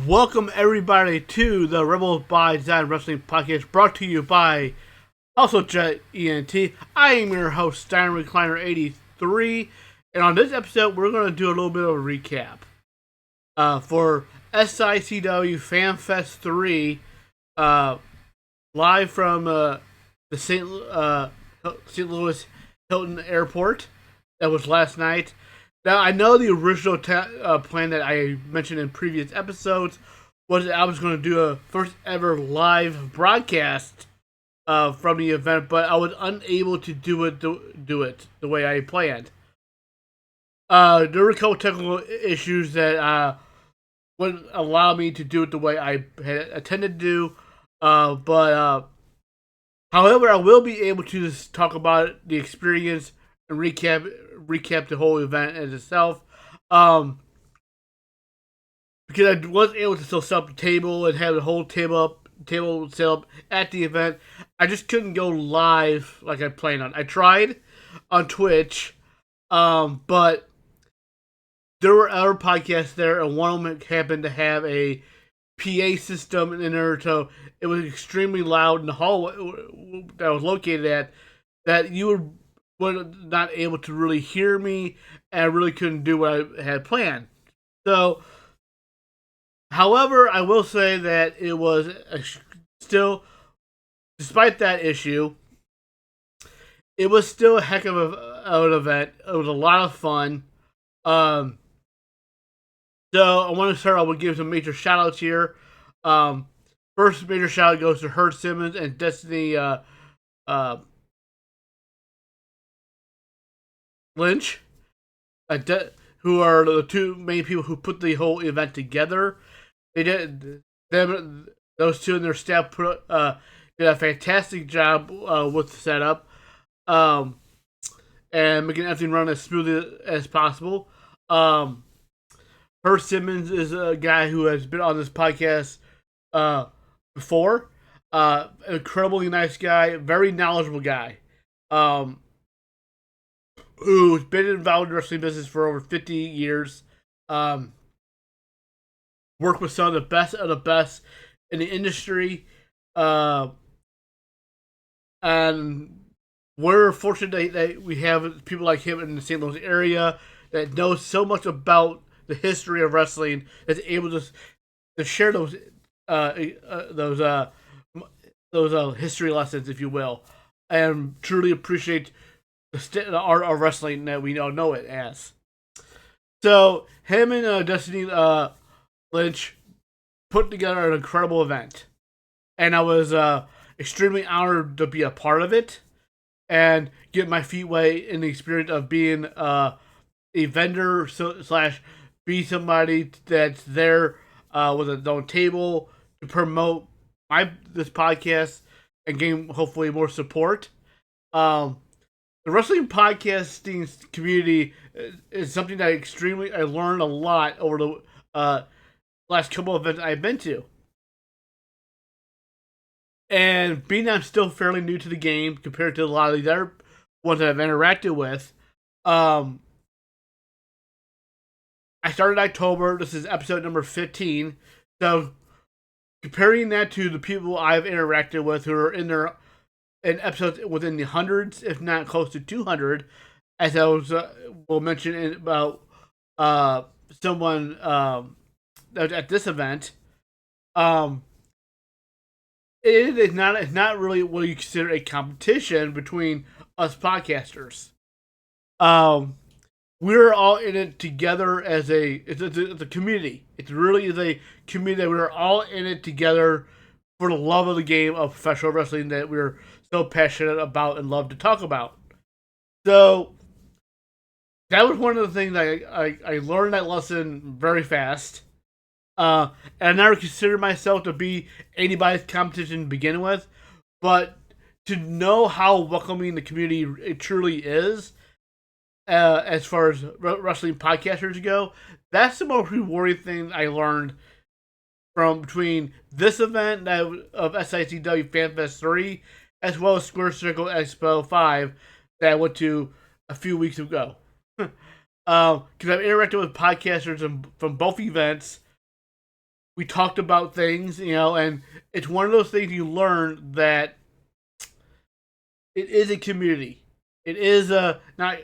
Welcome everybody to the Rebel by Design Wrestling Podcast, brought to you by also Jet ENT. I am your host, Steiner Recliner 83, and on this episode, we're going to do a little bit of a recap for SICW Fanfest 3, live from the St. Louis Hilton Airport. That was last night. Now, I know the original plan that I mentioned in previous episodes was that I was going to do a first ever live broadcast from the event, but I was unable to do it the way I planned. There were a couple technical issues that wouldn't allow me to do it the way I had intended to do, but however, I will be able to just talk about the experience and recap the whole event as itself. Because I was able to still set up the table and have the whole table set up at the event. I just couldn't go live like I planned on. I tried on Twitch, but there were other podcasts there, and one of them happened to have a PA system in there, so it was extremely loud in the hall that I was located at, that you were not able to really hear me, and I really couldn't do what I had planned. So, however, I will say that it was still, despite that issue, it was still a heck of an event. It was a lot of fun. So I want to start. I will give some major shout outs here. First major shout out goes to Herb Simmons and Destiny Lynch, who are the two main people who put the whole event together. They did those two and their staff did a fantastic job with the setup, and making everything run as smoothly as possible. Herb Simmons is a guy who has been on this podcast before. Incredibly nice guy, very knowledgeable guy. Who's been involved in the wrestling business for over 50 years. Worked with some of the best in the industry. And we're fortunate that we have people like him in the St. Louis area that knows so much about the history of wrestling, that's able to share those history lessons, if you will, and truly appreciate the art of wrestling that we all know it as. So him and Destiny Lynch put together an incredible event, and I was extremely honored to be a part of it and get my feet wet in the experience of being a vendor slash be somebody that's there with a own table to promote this podcast and gain hopefully more support. The wrestling podcasting community is something that I learned a lot over the last couple of events I've been to. And being that I'm still fairly new to the game compared to a lot of the other ones that I've interacted with, I started in October. This is episode number 15. So comparing that to the people I've interacted with who are in episodes within the hundreds, if not close to 200, as I will mention about someone that was at this event. It's not really what you consider a competition between us podcasters. We're all in it together as it's a community. It really is a community that we're all in it together for the love of the game of professional wrestling that we're so passionate about and love to talk about. So that was one of the things I learned that lesson very fast. And I never considered myself to be anybody's competition to begin with, but to know how welcoming the community it truly is, as far as wrestling podcasters go, that's the most rewarding thing I learned from between this event of SICW Fanfest 3, as well as Square Circle Expo 5 that I went to a few weeks ago. Because I've interacted with podcasters from both events, We talked about things, and it's one of those things you learn that it is a community. It is a not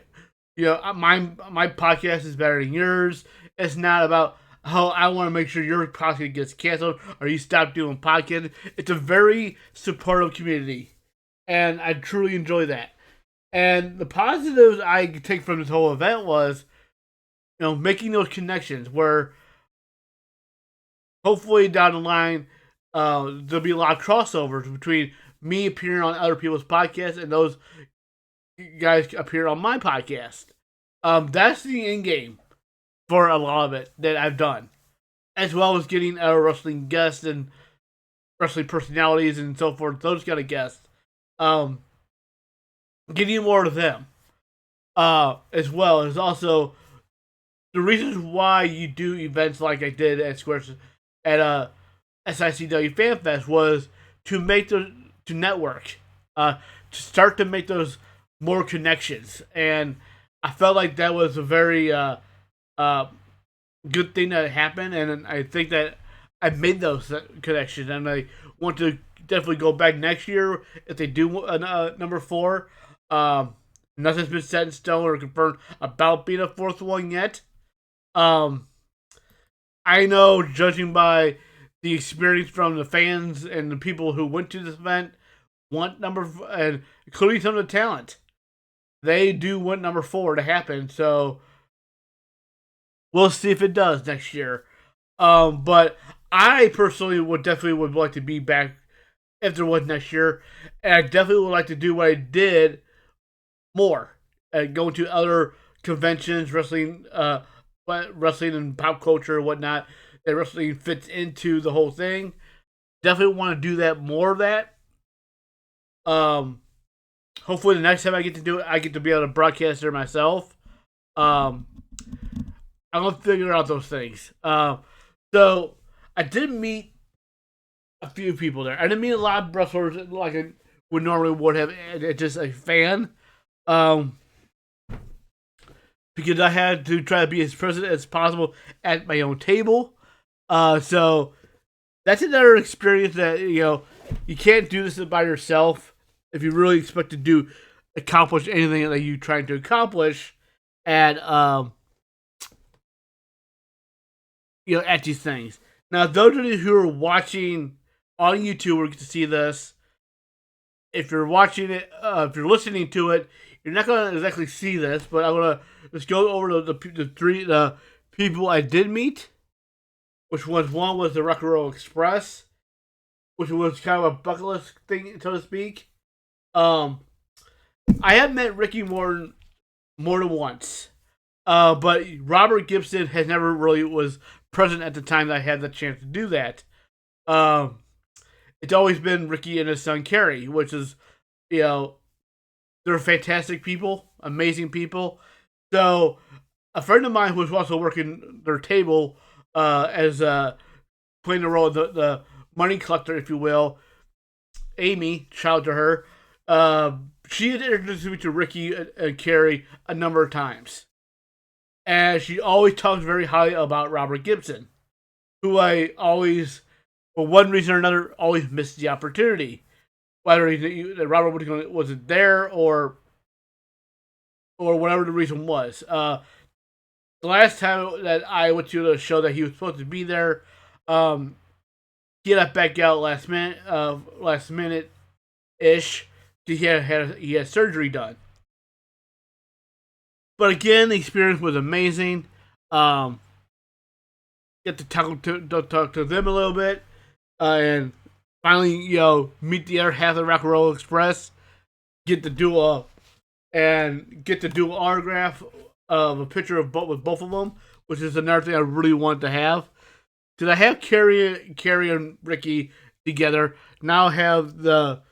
my podcast is better than yours. It's not about how I want to make sure your podcast gets canceled or you stop doing podcasts. It's a very supportive community, and I truly enjoy that. And the positives I take from this whole event was, making those connections where hopefully down the line, there'll be a lot of crossovers between me appearing on other people's podcasts and those guys appear on my podcast. That's the end game for a lot of it that I've done, as well as getting other wrestling guests and wrestling personalities and so forth. Those kind of guests, getting more of them, as well as also the reasons why you do events like I did at SICW Fanfest was to make to network, to start to make those more connections, and I felt like that was a very good thing that happened, and I think that I made those connections, and I want to definitely go back next year if they do number 4. Nothing's been set in stone or confirmed about being a 4th one yet. I know, judging by the experience from the fans and the people who went to this event, and including some of the talent, they do want number 4 to happen. So we'll see if it does next year. But I personally would like to be back if there was next year, and I definitely would like to do what I did more, go to other conventions, wrestling and pop culture and whatnot. That wrestling fits into the whole thing. Definitely want to do that, more of that. Hopefully the next time I get to do it, I get to be able to broadcast there myself. I'm gonna figure out those things. So I did meet a few people there. I didn't meet a lot of wrestlers like I would normally would have, just a fan. Because I had to try to be as present as possible at my own table. So that's another experience that, you can't do this by yourself if you really expect to accomplish anything that you're trying to accomplish at, at these things. Now, those of you who are watching on YouTube will get to see this. If you're watching it, if you're listening to it, you're not going to exactly see this, but I'm going to just go over the people I did meet, which one was the Rock and Roll Express, which was kind of a bucket list thing, so to speak. I have met Ricky more than once, but Robert Gibson has never really was present at the time that I had the chance to do that. It's always been Ricky and his son Kerry, which is, they're fantastic people, amazing people. So a friend of mine who was also working their table as playing the role of the money collector, if you will, Amy, shout out to her. She had introduced me to Ricky and Kerry a number of times. And she always talks very highly about Robert Gibson, who I always, for one reason or another, always missed the opportunity. Whether Robert wasn't there or whatever the reason was. The last time that I went to the show that he was supposed to be there, he had to back out last minute ish. He had surgery done. But again, the experience was amazing. Get to talk to them a little bit, and finally, meet the other half of the Rock and Roll Express. Get to do an autograph of a picture with both of them, which is another thing I really wanted to have. Because I have Kerry and Ricky together. Now I have the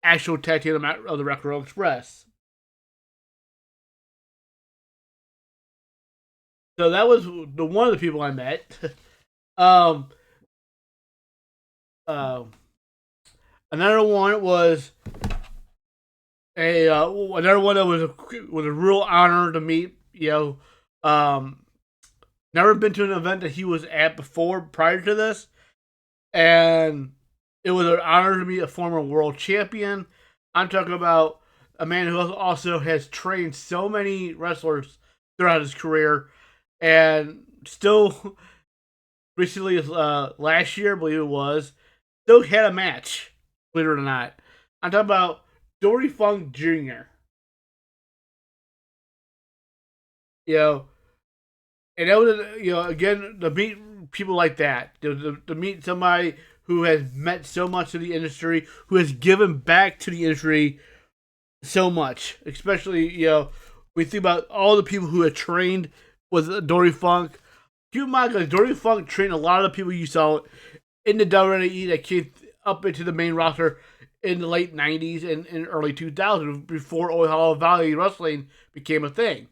actual tag team of the Rock and Roll Express. So that was one of the people I met. Another one was another one that was a real honor to meet. Never been to an event that he was at before prior to this, and it was an honor to be a former world champion. I'm talking about a man who also has trained so many wrestlers throughout his career, and still recently, last year, I believe it was, still had a match. Believe it or not, I'm talking about Dory Funk Jr. You know, and that was, again, to meet people like that, to meet somebody who has met so much of the industry, who has given back to the industry so much, especially, we think about all the people who have trained with Dory Funk. Keep in mind, like, Dory Funk trained a lot of the people you saw in the WWE that came up into the main roster in the late 90s and early 2000s before Ohio Valley Wrestling became a thing.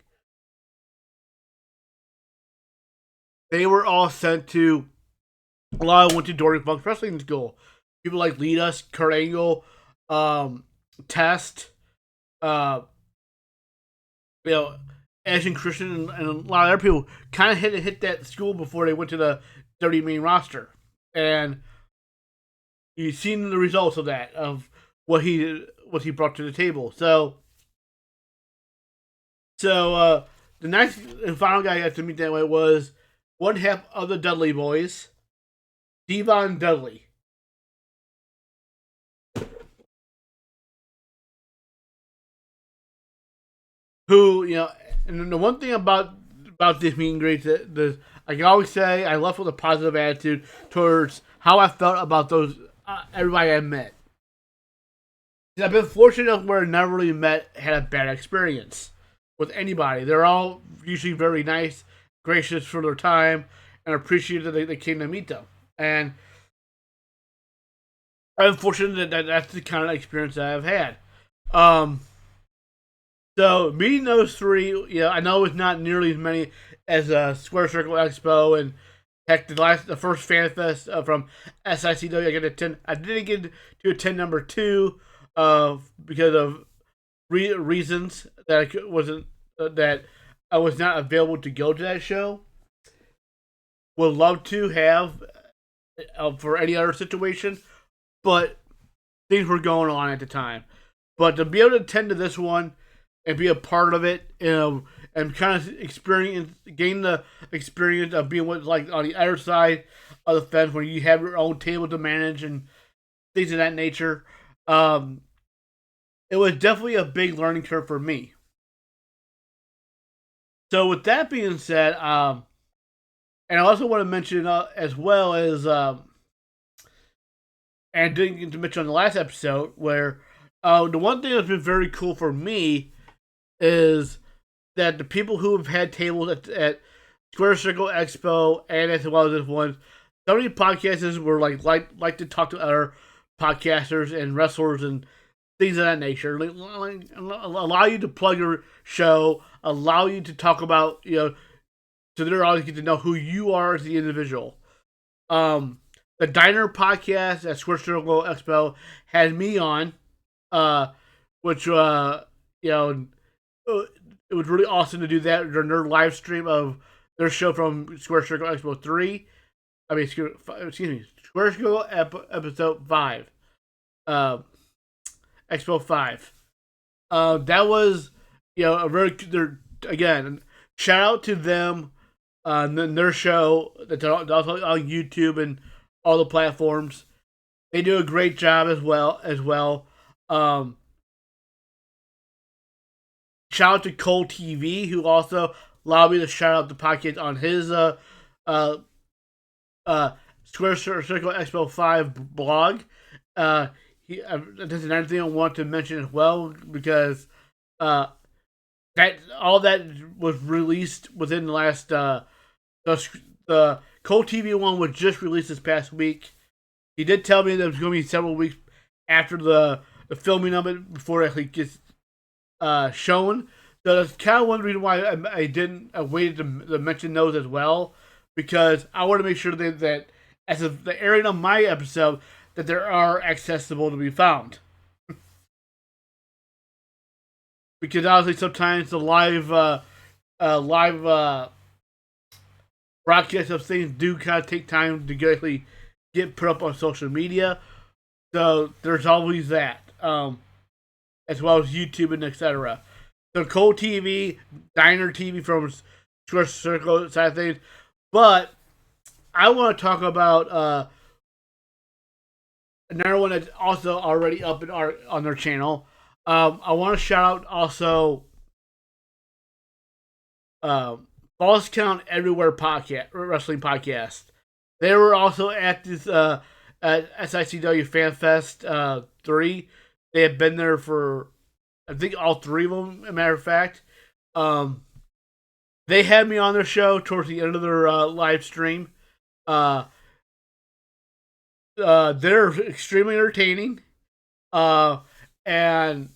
They were all sent to, a lot of them went to Dory Funk's wrestling school. People like Lita, Kurt Angle, Test, uh, you know, Ashton Christian, and a lot of other people kind of hit that school before they went to the WWE main roster. And you've seen the results of that, of what he brought to the table. So the next and final guy I got to meet that way was one half of the Dudley Boys, Devon Dudley. Who, and the one thing about this meet and greet, that I can always say I left with a positive attitude towards how I felt about those everybody I met. I've been fortunate enough where I never really had a bad experience with anybody. They're all usually very nice, gracious for their time, and appreciative that they came to meet them. And I'm fortunate that that's the kind of experience that I've had. So meeting those three, I know it's not nearly as many as Square Circle Expo, and heck, the first FanFest from SICW. I didn't get to attend number 2 because of reasons that that I was not available to go to that show. Would love to have for any other situation, but things were going on at the time. But to be able to attend to this one and be a part of it, and kind of gain the experience of being like on the other side of the fence, where you have your own table to manage and things of that nature. It was definitely a big learning curve for me. So with that being said, and I also want to mention as well as, and didn't get to mention on the last episode, where the one thing that's been very cool for me is that the people who have had tables at Square Circle Expo and as well as this one, so many podcasters were like to talk to other podcasters and wrestlers and things of that nature. Allow you to plug your show, allow you to talk about, so they're always get to know who you are as the individual. The Diner podcast at Square Circle Expo had me on, which it was really awesome to do that during their live stream of their show from Square Circle Expo 3. Excuse me, Square Circle episode 5. Expo 5. That was, a very, again, shout out to them, their show that's also on YouTube and all the platforms. They do a great job as well. Shout out to Cole TV, who also allowed me to shout out the podcast on his Square Circle Expo 5 blog. This is another thing I want to mention as well, because that all that was released within the last the Cole TV one was just released this past week. He did tell me that it was going to be several weeks after the filming of it before it actually gets shown. So that's kind of one reason why I waited to mention those as well, because I want to make sure that as of the airing of my episode, that they are accessible to be found. Because obviously sometimes the live broadcast of things do kind of take time to get get put up on social media. So there's always that, as well as YouTube and etc. So Cold TV, Diner TV from Square Circle side of things. But I want to talk about another one that's also already up in on their channel. I want to shout out also Falls Count Everywhere podcast, wrestling podcast. They were also at this at SICW Fanfest 3. They have been there for, I think, all three of them. As a matter of fact, they had me on their show towards the end of their live stream. Uh, they're extremely entertaining, and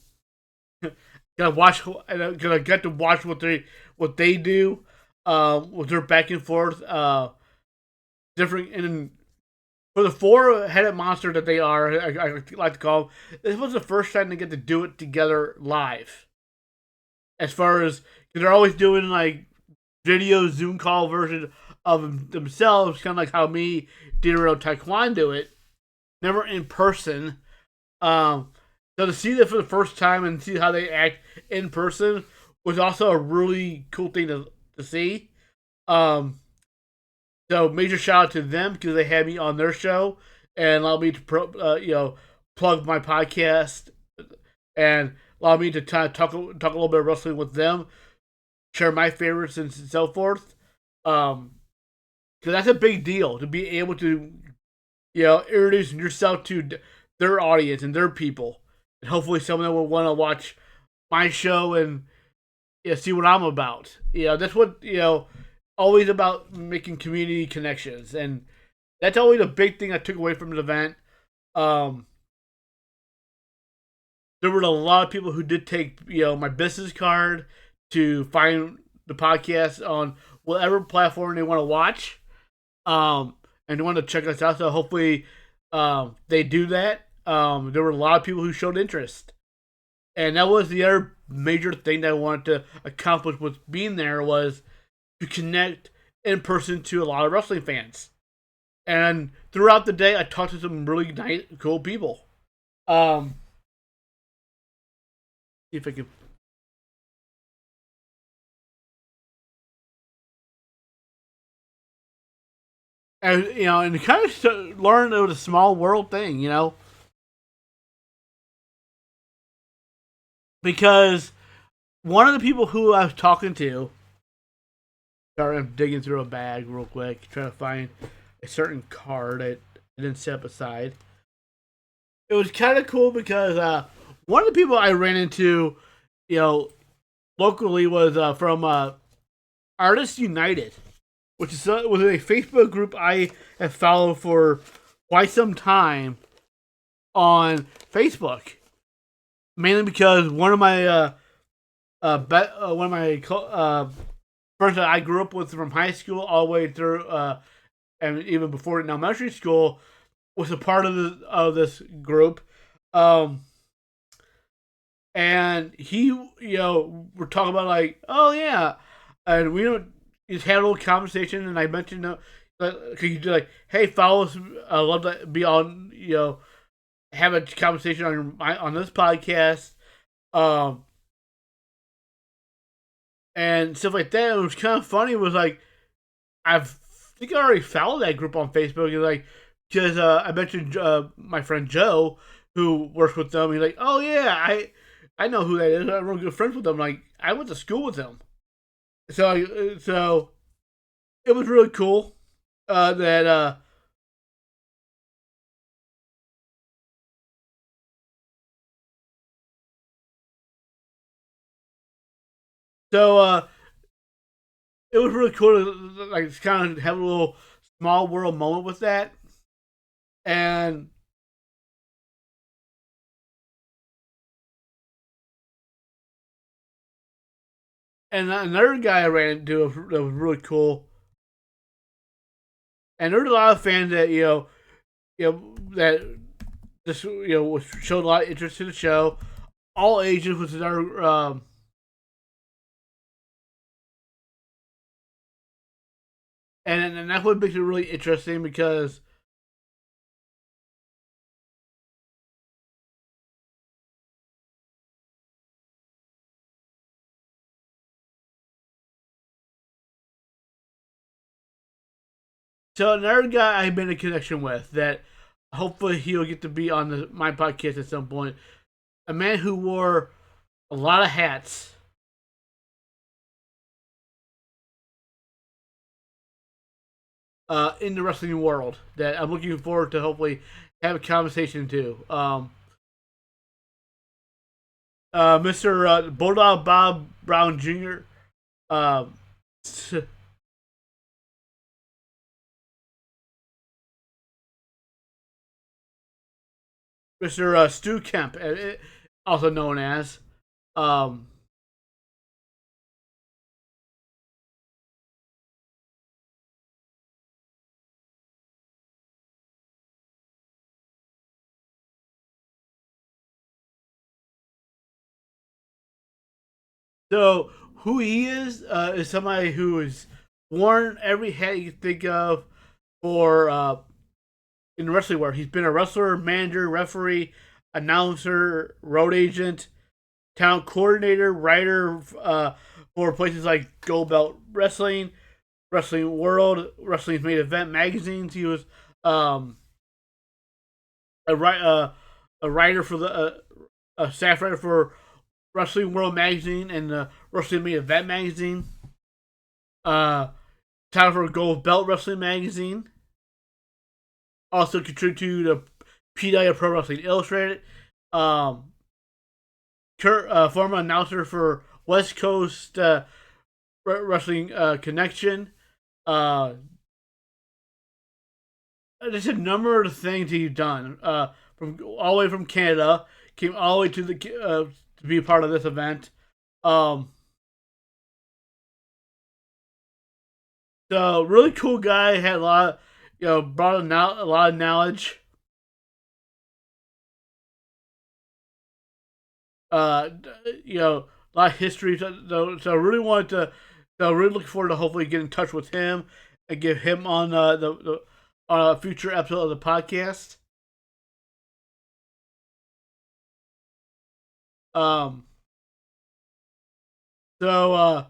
gonna get to watch what they do, with their back and forth, different and for the four-headed monster that they are, I like to call them, this was the first time they get to do it together live. As far as, because they're always doing like video Zoom call version of themselves, kind of like how me, Diro, Taekwondo do it, never in person. So to see that for the first time and see how they act in person was also a really cool thing to see. So major shout out to them because they had me on their show and allowed me to plug my podcast and allow me to talk a little bit of wrestling with them, share my favorites and so forth. Because that's a big deal to be able to introduce yourself to their audience and their people, and hopefully someone will want to watch my show and see what I'm about. That's what always about making community connections, and that's always a big thing I took away from the event. There were a lot of people who did take my business card to find the podcast on whatever platform they want to watch, and they want to check us out. So hopefully, they do that. There were a lot of people who showed interest, and that was the other major thing that I wanted to accomplish with being there, was to connect in person to a lot of wrestling fans. And throughout the day, I talked to some really nice, cool people. See if I can. And and kind of learn it was a small world thing, because one of the people who I was talking to, sorry, I'm digging through a bag real quick, trying to find a certain card that I didn't set up aside. It was kind of cool because one of the people I ran into, locally was from Artists United, which was a Facebook group I have followed for quite some time on Facebook. Mainly because one of my friends that I grew up with from high school all the way through, and even before elementary school, was a part of this group. And he, we're talking about like, oh yeah, and we just had a little conversation, and I mentioned you do like, hey, follow us. I love to be on, have a conversation on this podcast, and stuff like that. It was kind of funny. It was like, I think I already followed that group on Facebook, and like, because I mentioned my friend Joe who works with them. He's like, oh yeah, I know who that is. I'm real good friends with them. Like, I went to school with him. So it was really cool that so it was really cool to like kind of have a little small world moment with that. And another guy I ran into that was really cool. And there's a lot of fans that that just showed a lot of interest in the show. All ages, which is our and that's what makes it really interesting because So another guy I made a connection with that hopefully he'll get to be on my podcast at some point. A man who wore a lot of hats. In the wrestling world that I'm looking forward to hopefully have a conversation to. Mr. Bulldog Bob Brown Jr. Um, Mr. Stu Kemp, also known as. Um, so who he is somebody who has worn every hat you can think of for in the wrestling world. He's been a wrestler, manager, referee, announcer, road agent, town coordinator, writer for places like Gold Belt Wrestling, Wrestling World, Wrestling's Main Event magazines. He was um, a, a writer for a staff writer for Wrestling World magazine and the Wrestling Main Event magazine. Uh, Title for Gold Belt Wrestling magazine. Also contributed to PW Pro Wrestling Illustrated. Um, Former announcer for West Coast Wrestling Connection. Uh, there's a number of things that you've done. From all the way from Canada, came all the way to the to be a part of this event. Um, so really cool guy. Had a lot, of, brought a lot of knowledge. Uh, a lot of history. So I really wanted to. So I'm really looking forward to hopefully get in touch with him and get him on the on a future episode of the podcast. Um, so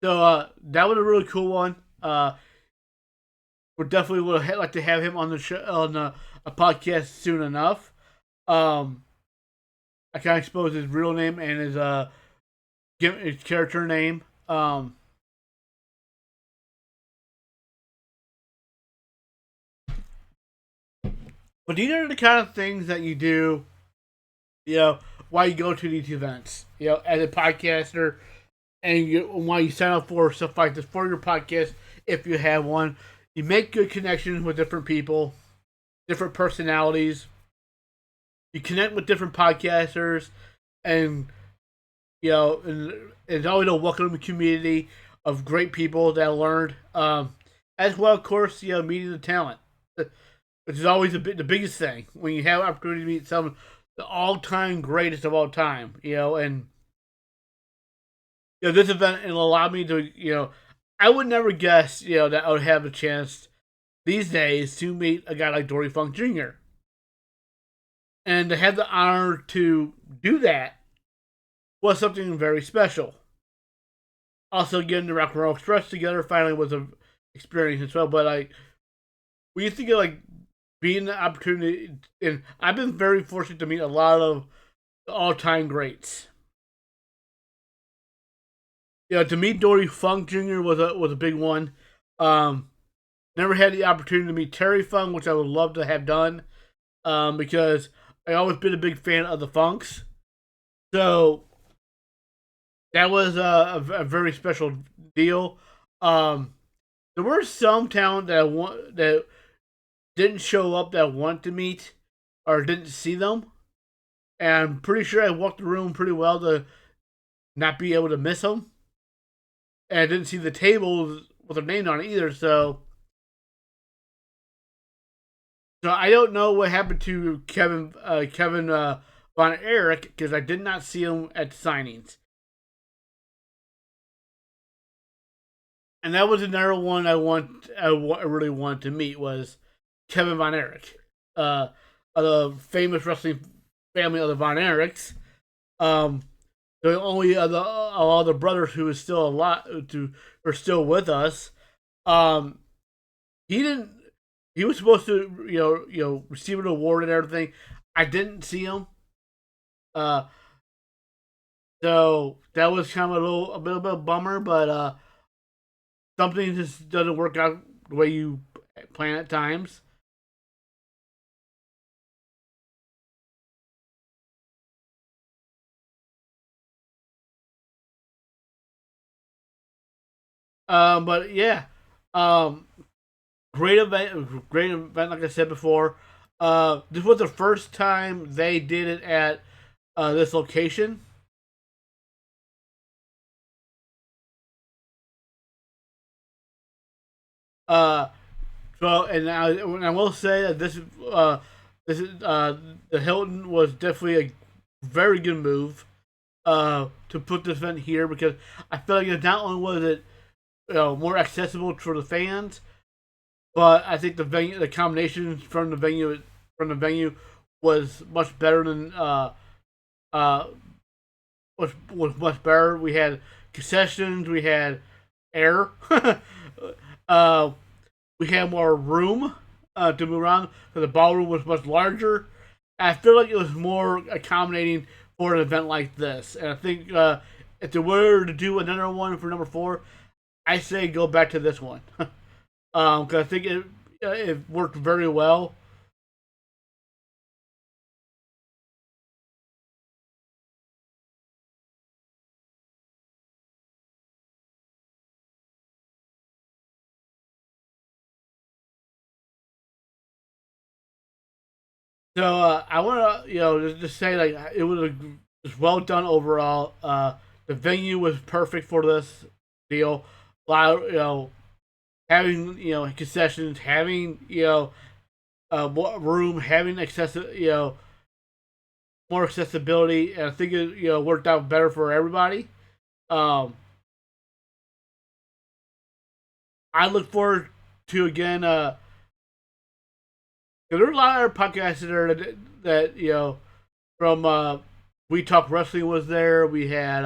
that was a really cool one. We definitely would like to have him on the show on a podcast soon enough. Um, I can't expose his real name and his character name. But these are the kind of things that you do, while you go to these events, as a podcaster, and while you sign up for stuff like this for your podcast, if you have one, you make good connections with different people, different personalities. You connect with different podcasters, and and it's always a welcoming community of great people that I learned, as well, of course, meeting the talent, which is always the biggest thing when you have opportunity to meet some of the all-time greatest of all time, and this event will allow me to, I would never guess, that I would have a chance these days to meet a guy like Dory Funk Jr. And to have the honor to do that was something very special. Also, getting the Rock and Roll Express together finally was an experience as well. But when you think of being the opportunity, and I've been very fortunate to meet a lot of all-time greats. To meet Dory Funk Jr. was a big one. Never had the opportunity to meet Terry Funk, which I would love to have done, because I always been a big fan of the Funks. So that was a very special deal. There were some talent that didn't show up that I wanted to meet or didn't see them, and I'm pretty sure I walked the room pretty well to not be able to miss them. And I didn't see the tables with their name on it either, so I don't know what happened to Kevin Von Erich because I did not see him at the signings. And that was another one I really wanted to meet was Kevin Von Erich, of the famous wrestling family of the Von Erichs. Um, the only other all the brothers who is still alive, to are still with us. Um, he didn't. He was supposed to, receive an award and everything. I didn't see him. Uh, so that was kind of a bit of a bummer, but something just doesn't work out the way you plan at times. But yeah, um, great event. Like I said before, this was the first time they did it at this location. Uh, and I will say that this is the Hilton was definitely a very good move to put this event here because I feel like it not only was it more accessible for the fans, but I think the combination from the venue was much better than uh was much better. We had concessions, we had air, uh, we had more room to move around. So the ballroom was much larger. I feel like it was more accommodating for an event like this. And I think if they were to do another one for number 4, I say go back to this one because I think it worked very well. So I want to just say like it was well done overall. The venue was perfect for this deal. A lot of, having concessions, having more room, having more accessibility, and I think it worked out better for everybody. Um, I look forward to again. There are a lot of podcasts there that from We Talk Wrestling was there. We had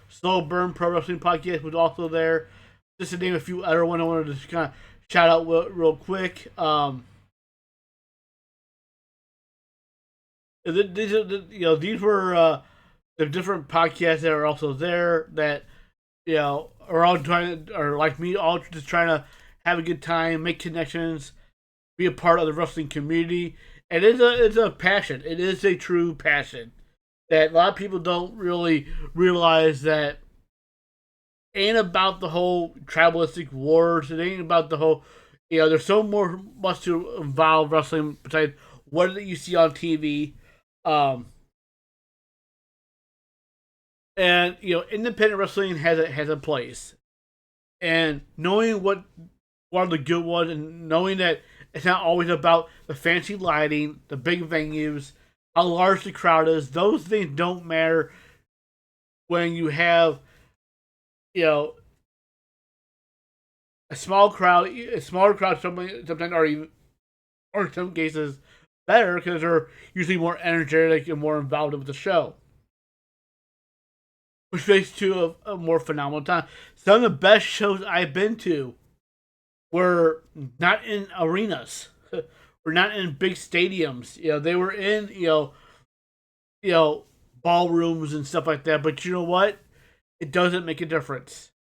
Slow Burn Pro Wrestling Podcast was also there. Just to name a few other ones, I wanted to just kind of shout out real quick. These were the different podcasts that are also there that are all trying to, or like me, all just trying to have a good time, make connections, be a part of the wrestling community. And it's a passion. It is a true passion that a lot of people don't really realize that ain't about the whole tribalistic wars. It ain't about the whole, there's so more much to involve wrestling besides what you see on TV. Um, and independent wrestling has a place, and knowing what are the good ones, and knowing that it's not always about the fancy lighting, the big venues, how large the crowd is. Those things don't matter when you have you know a small crowd. A smaller crowd sometimes are even, or in some cases, better because they're usually more energetic and more involved with the show, which makes to a more phenomenal time. Some of the best shows I've been to were not in arenas, were not in big stadiums. They were in you know ballrooms and stuff like that. But you know what? It doesn't make a difference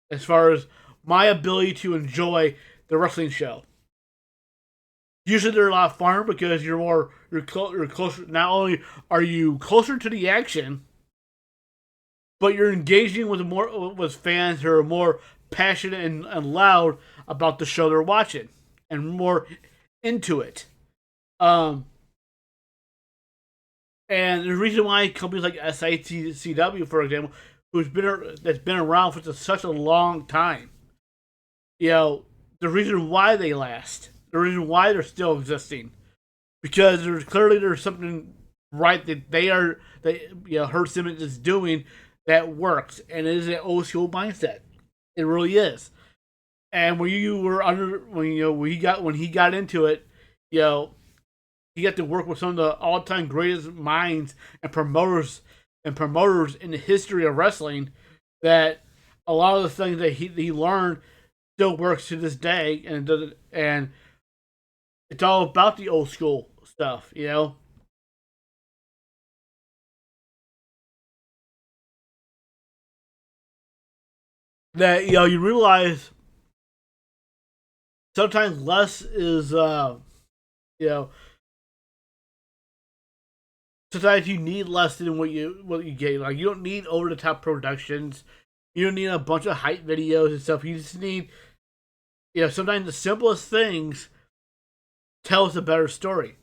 as far as my ability to enjoy the wrestling show. Usually they're a lot of fun because you're closer. Not only are you closer to the action, but you're engaging with fans who are more passionate and loud about the show they're watching and more into it. Um, and the reason why companies like SICW, for example, that's been around for such a long time, you know, the reason why they last, the reason why they're still existing, because there's something right that Herb Simmons is doing that works, and it is an old school mindset. It really is. And when you were under, when he got into it, you know, he got to work with some of the all time greatest minds and promoters in the history of wrestling. That a lot of the things that he learned still works to this day, and it's all about the old school stuff, you know. That you realize sometimes less is you know sometimes you need less than what you get. Like you don't need over the top productions. You don't need a bunch of hype videos and stuff. You just need sometimes the simplest things tell us a better story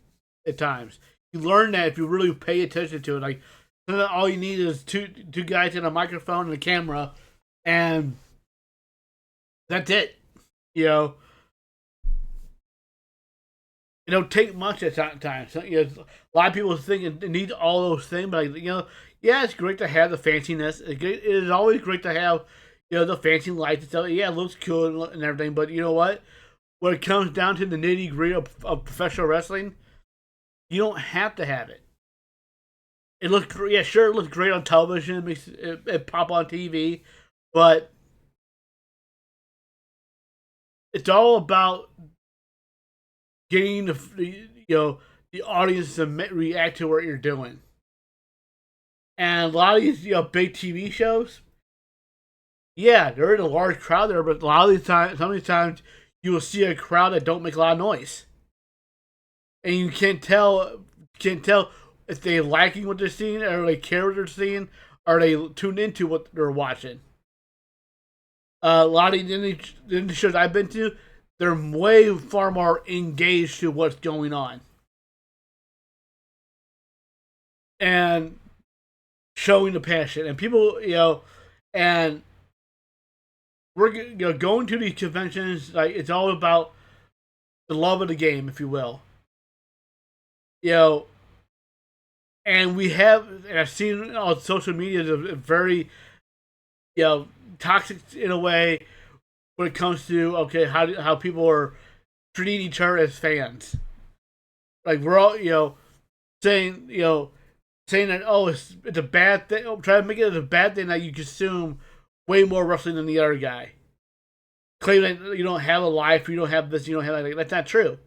at times. You learn that if you really pay attention to it. Like sometimes all you need is two guys and a microphone and a camera, and that's it. You know, it don't take much at times. So, a lot of people think it needs all those things, but yeah, it's great to have the fanciness. It is always great to have the fancy lights and stuff. Yeah, it looks cool and everything, but you know what? When it comes down to the nitty gritty of professional wrestling, you don't have to have it. It looks yeah, sure, it looks great on television. It makes it pop on TV, but it's all about getting the audience to react to what you're doing. And a lot of these big TV shows, yeah, there is a large crowd there, but a lot of these times, some of these times, you will see a crowd that don't make a lot of noise, and you can't tell if they're liking what they're seeing, or they care what they're seeing, or they tuned into what they're watching. A lot of the shows I've been to, they're way far more engaged to what's going on, and showing the passion. And people, and we're going to these conventions. Like it's all about the love of the game, if you will. You know, and and I've seen on social media a very toxic in a way when it comes to okay how people are treating each other as fans. Like we're all saying saying that it's a bad thing. Try to make it as a bad thing that you consume way more wrestling than the other guy. Claiming that you don't have a life, you don't have this, you don't have that. That's not true.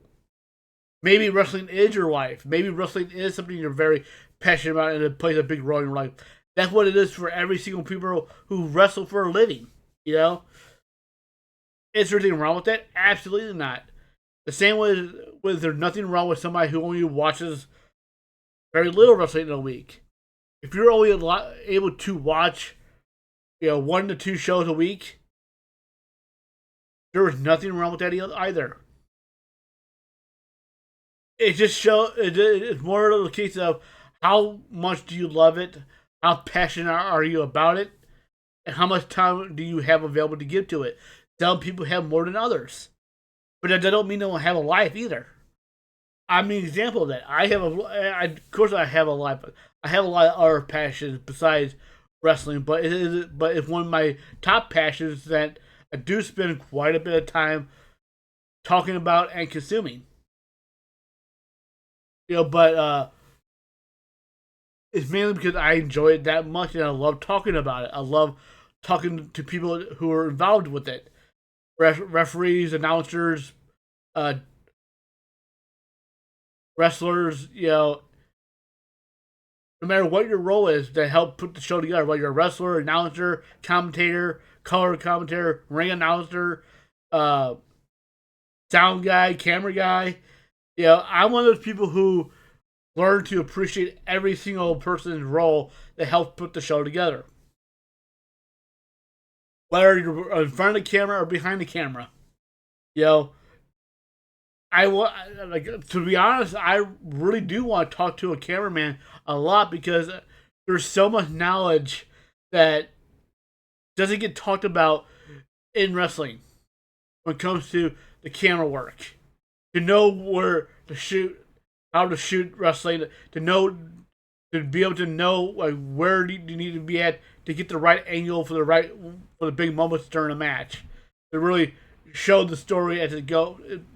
Maybe wrestling is your life. Maybe wrestling is something you're very passionate about and it plays a big role in your life. That's what it is for every single people who wrestle for a living. Is there anything wrong with that? Absolutely not. The same way with there's nothing wrong with somebody who only watches very little wrestling in a week. If you're only able to watch, 1 to 2 shows a week, there is nothing wrong with that either. It just it's more of a case of how much do you love it, how passionate are you about it, and how much time do you have available to give to it. Some people have more than others, but that don't mean they don't have a life either. I'm an example of that. Of course, I have a life. But I have a lot of other passions besides wrestling, but it's one of my top passions that I do spend quite a bit of time talking about and consuming. But it's mainly because I enjoy it that much and I love talking about it. I love talking to people who are involved with it, referees, announcers, wrestlers. No matter what your role is to help put the show together, whether you're a wrestler, announcer, commentator, color commentator, ring announcer, sound guy, camera guy. I'm one of those people who learn to appreciate every single person's role that helps put the show together. Whether you're in front of the camera or behind the camera. I want, like, to be honest, I really do want to talk to a cameraman a lot because there's so much knowledge that doesn't get talked about in wrestling when it comes to the camera work. To know where to shoot, how to shoot wrestling, to be able to know like where you need to be at to get the right angle for the big moments during a match. To really show the story as it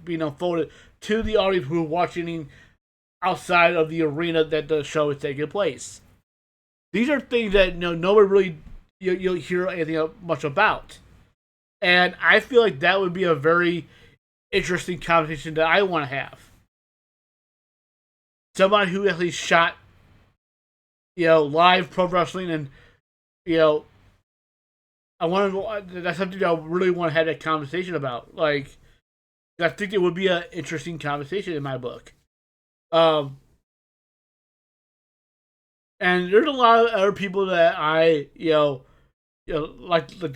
being unfolded to the audience who are watching outside of the arena that the show is taking place. These are things that nobody really you'll hear anything much about, and I feel like that would be a very interesting conversation that I want to have. Somebody who actually shot live pro wrestling, and you know I want to. That's something I really want to have that conversation about. Like, I think it would be an interesting conversation in my book. Um, and there's a lot of other people that like the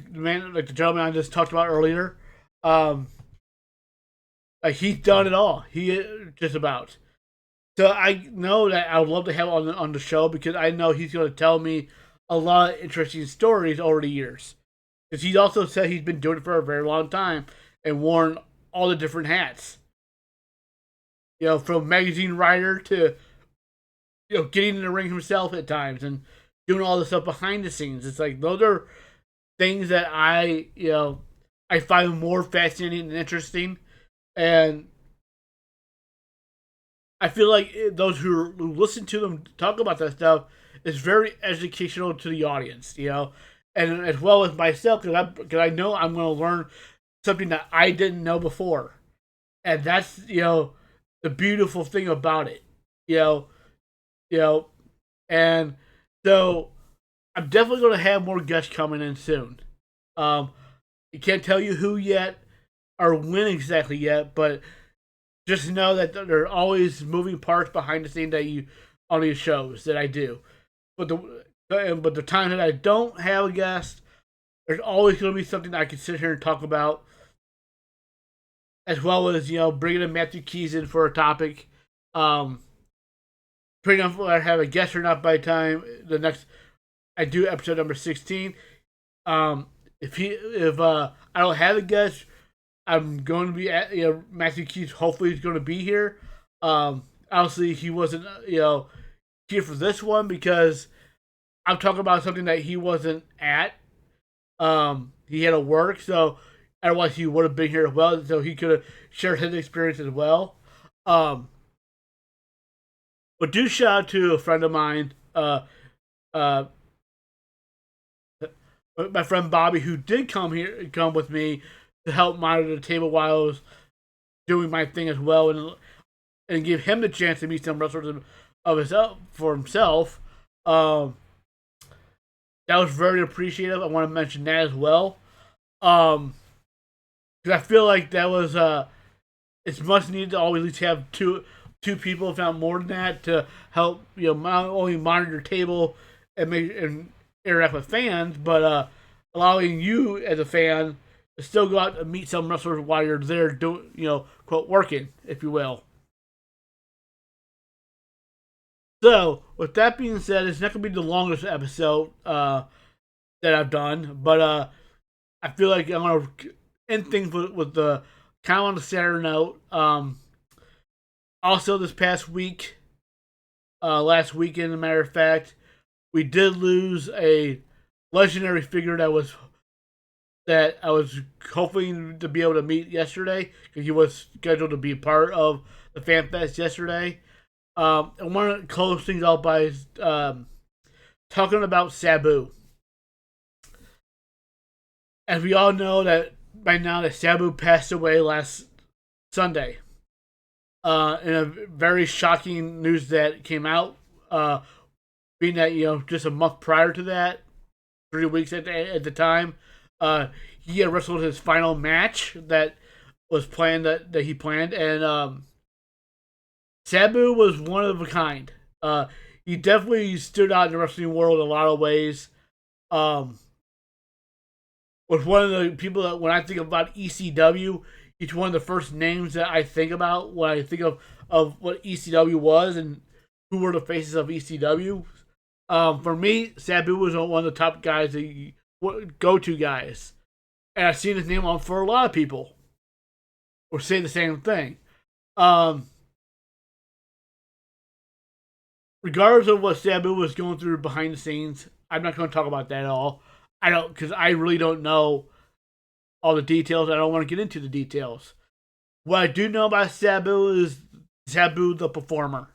gentleman I just talked about earlier. Um, like he's done it all. He just about. So I know that I would love to have him on the show because I know he's going to tell me a lot of interesting stories over the years. Because he's also said he's been doing it for a very long time and worn all the different hats. From magazine writer to getting in the ring himself at times and doing all the stuff behind the scenes. It's like those are things that I find more fascinating and interesting, and I feel like those who listen to them talk about that stuff is very educational to the audience, and as well as myself, because I know I'm going to learn something that I didn't know before, and that's the beautiful thing about it, and so I'm definitely going to have more guests coming in soon. I can't tell you who yet or when exactly yet, but just know that there are always moving parts behind the scenes on these shows that I do. But the time that I don't have a guest, there's always going to be something that I can sit here and talk about, as well as bringing in Matthew Keys in for a topic. Depending on if I have a guest or not by the time the next I do episode number 16. If I don't have a guest, I'm going to be at Matthew Keys. Hopefully, he's going to be here. Obviously, he wasn't here for this one because I'm talking about something that he wasn't at. He had to work, so otherwise he would have been here as well. So he could have shared his experience as well. But do shout out to a friend of mine, my friend Bobby, who did come with me to help monitor the table while I was doing my thing as well, and give him the chance to meet some wrestlers for himself. That was very appreciative. I want to mention that as well, because I feel like that was it's much needed to always at least have two people, if not more than that, to help not only monitor your table and interact with fans, but allowing you as a fan to still go out and meet some wrestlers while you're there doing, quote, working, if you will. So, with that being said, it's not going to be the longest episode that I've done, but I feel like I'm going to end things with the kind of on the sadder note. Also, this past week, last weekend, as a matter of fact, we did lose a legendary figure that I was hoping to be able to meet yesterday, because he was scheduled to be part of the FanFest yesterday. I want to close things out by talking about Sabu. As we all know that by now that Sabu passed away last Sunday. In a very shocking news that came out, being that just a month prior to that, 3 weeks at the time, he had wrestled his final match that was planned that he planned, and Sabu was one of a kind. He definitely stood out in the wrestling world in a lot of ways. Was one of the people that when I think about ECW, he's one of the first names that I think about when I think of what ECW was and who were the faces of ECW. For me, Sabu was one of the top guys, go-to guys. And I've seen his name on for a lot of people. Or say the same thing. Regardless of what Sabu was going through behind the scenes, I'm not going to talk about that at all. Because I really don't know all the details. I don't want to get into the details. What I do know about Sabu is Sabu the performer,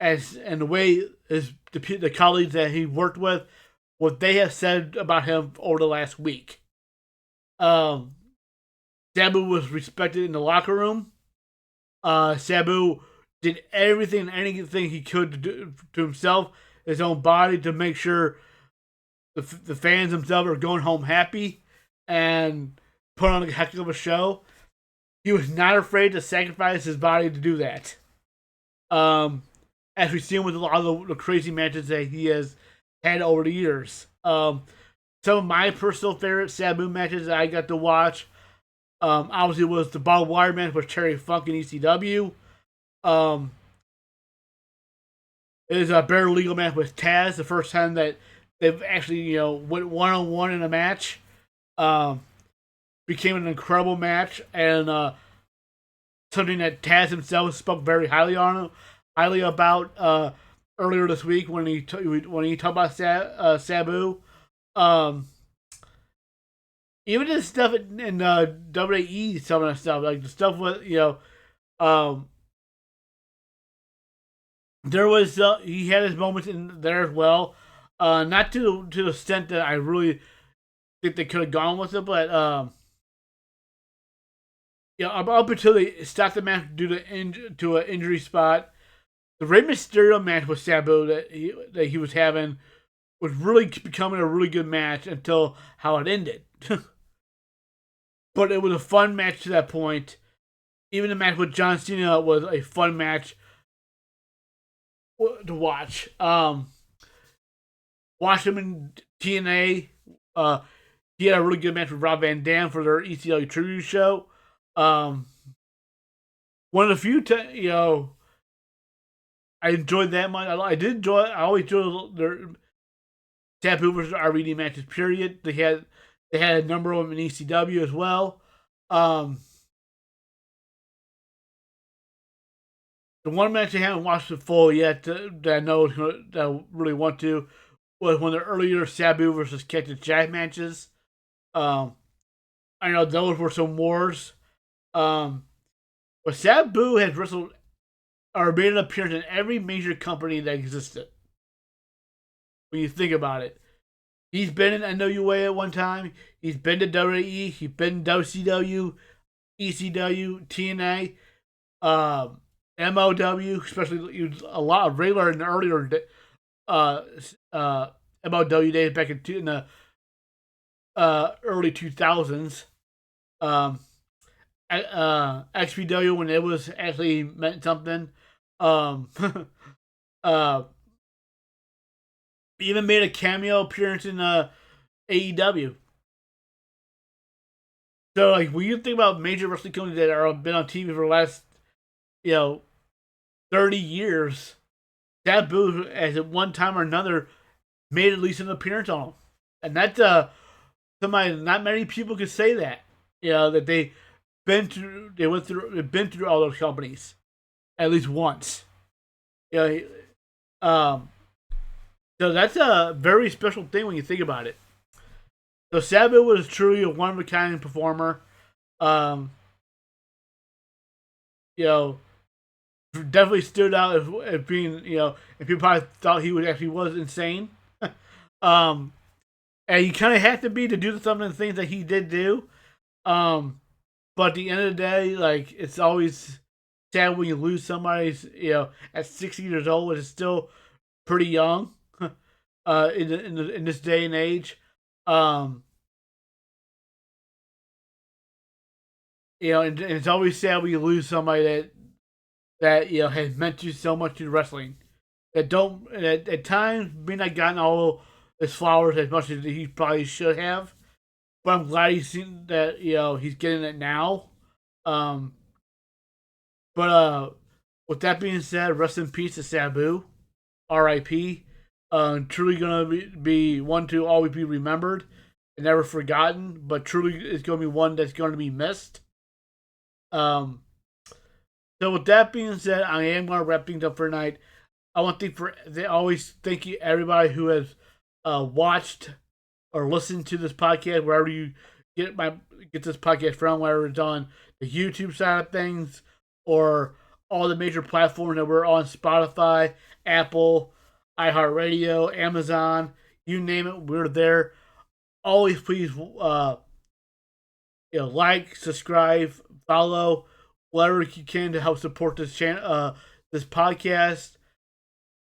and the way the colleagues that he worked with, what they have said about him over the last week. Um, Sabu was respected in the locker room. Sabu did everything and anything he could to himself, his own body, to make sure the fans themselves are going home happy and put on a heck of a show. He was not afraid to sacrifice his body to do that. As we've seen with a lot of the crazy matches that he has had over the years. Some of my personal favorite Sabu matches that I got to watch, obviously, was the barbed wire match with Terry Funk and ECW. It is a bare legal match with Taz, the first time that they've actually, went one-on-one in a match. Became an incredible match, and something that Taz himself spoke very highly about earlier this week when he talked about Sabu. Even the stuff in WWE, some of that stuff, like the stuff with there was he had his moments in there as well. Not to the extent that I really think they could have gone with it, but up until they stopped the match due to an injury spot, the Rey Mysterio match with Sabu that he was having was really becoming a really good match until how it ended. But it was a fun match to that point. Even the match with John Cena was a fun match to watch. Watched him in TNA. He had a really good match with Rob Van Dam for their ECW tribute show. One of the few, I enjoyed that much. I did enjoy it. I always enjoy their Sabu versus RVD matches. Period. They had a number of them in ECW as well. The one match I haven't watched it full yet that I know that I really want to was one of the earlier Sabu versus Cactus Jack matches. I know those were some wars. But Sabu has wrestled or made an appearance in every major company that existed. When you think about it, he's been in NWA at one time. He's been to WWE. He's been in WCW, ECW, TNA, MLW. Especially he was a lot of regular in the earlier MLW days back in the early 2000s. XPW when it was actually meant something. Even made a cameo appearance in AEW. So, like, when you think about major wrestling companies that are been on TV for the last, 30 years, Sabu, as at one time or another, made at least an appearance on them, and that's somebody not many people could say that. That they've been through all those companies at least once. So that's a very special thing when you think about it. So Sabu was truly a one-of-a-kind performer. Definitely stood out as being, and people probably thought he was insane. And you kind of have to be to do some of the things that he did do. But at the end of the day, like, it's always sad when you lose somebody, at 60 years old, which is still pretty young. In this day and age, and it's always sad when you lose somebody that has meant you so much in wrestling. That don't at times may not gotten all his flowers as much as he probably should have, but I'm glad he's seen that he's getting it now. But with that being said, rest in peace to Sabu, R.I.P. Truly gonna be one to always be remembered and never forgotten, but truly it's gonna be one that's gonna be missed. So with that being said, I am gonna wrap things up for tonight. I want to thank you everybody who has watched or listened to this podcast wherever you get this podcast from, whether it's on the YouTube side of things or all the major platforms that we're on: Spotify, Apple, iHeartRadio, Amazon, you name it, we're there. Always please like, subscribe, follow, whatever you can to help support this channel, this podcast,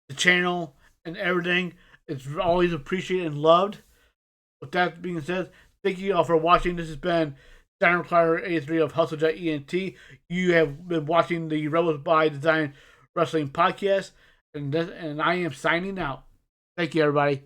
the channel, and everything. It's always appreciated and loved. With that being said, thank you all for watching. This has been Simon Clark 83 of Hustle.ent. You have been watching the Rebels by Design Wrestling podcast, and I am signing out. Thank you, everybody.